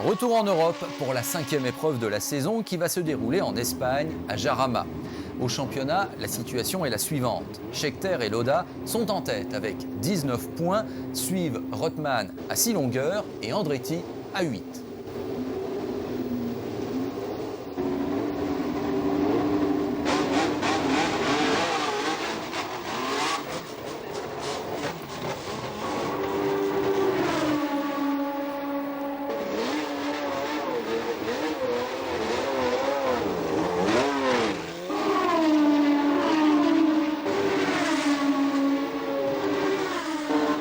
Retour en Europe pour la 5e épreuve de la saison qui va se dérouler en Espagne, à Jarama. Au championnat, la situation est la suivante. Scheckter et Lauda sont en tête avec 19 points, suivent Rothman à 6 longueurs et Andretti à 8.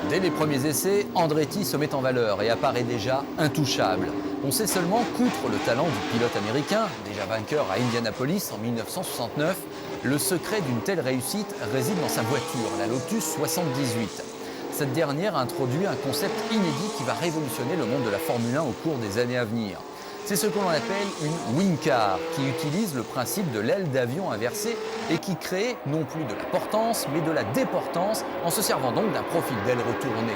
Dès les premiers essais, Andretti se met en valeur et apparaît déjà intouchable. On sait seulement qu'outre le talent du pilote américain, déjà vainqueur à Indianapolis en 1969, le secret d'une telle réussite réside dans sa voiture, la Lotus 78. Cette dernière a introduit un concept inédit qui va révolutionner le monde de la Formule 1 au cours des années à venir. C'est ce que l'on appelle une wing car, qui utilise le principe de l'aile d'avion inversée et qui crée non plus de la portance, mais de la déportance, en se servant donc d'un profil d'aile retourné.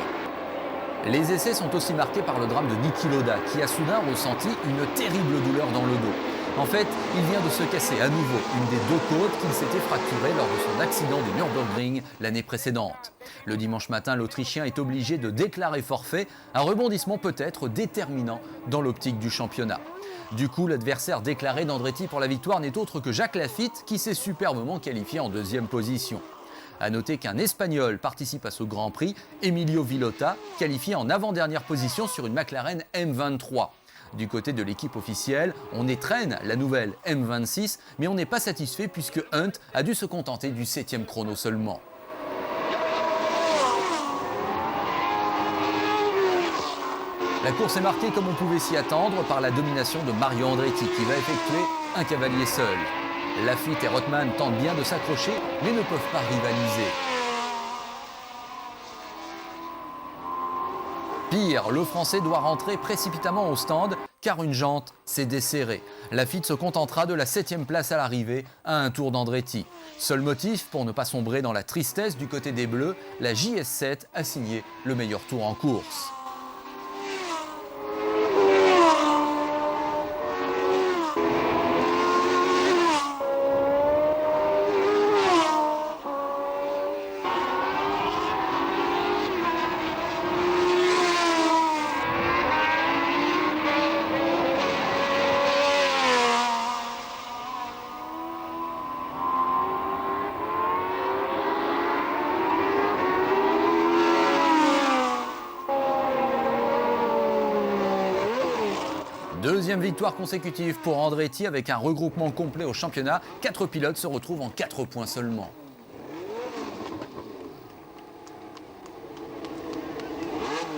Les essais sont aussi marqués par le drame de Niki Lauda, qui a soudain ressenti une terrible douleur dans le dos. En fait, il vient de se casser à nouveau une des deux côtes qu'il s'était fracturée lors de son accident du Nürburgring l'année précédente. Le dimanche matin, l'Autrichien est obligé de déclarer forfait, un rebondissement peut-être déterminant dans l'optique du championnat. Du coup, l'adversaire déclaré d'Andretti pour la victoire n'est autre que Jacques Laffite, qui s'est superbement qualifié en 2e position. A noter qu'un Espagnol participe à ce Grand Prix, Emilio Villota, qualifié en avant-dernière position sur une McLaren M23. Du côté de l'équipe officielle, on étrenne la nouvelle M26, mais on n'est pas satisfait puisque Hunt a dû se contenter du 7e chrono seulement. La course est marquée comme on pouvait s'y attendre par la domination de Mario Andretti qui va effectuer un cavalier seul. Laffite et Rothman tentent bien de s'accrocher mais ne peuvent pas rivaliser. Pire, le Français doit rentrer précipitamment au stand car une jante s'est desserrée. Laffite se contentera de la 7e place à l'arrivée à un tour d'Andretti. Seul motif pour ne pas sombrer dans la tristesse du côté des Bleus, la JS7 a signé le meilleur tour en course. Deuxième victoire consécutive pour Andretti avec un regroupement complet au championnat. 4 pilotes se retrouvent en 4 points seulement.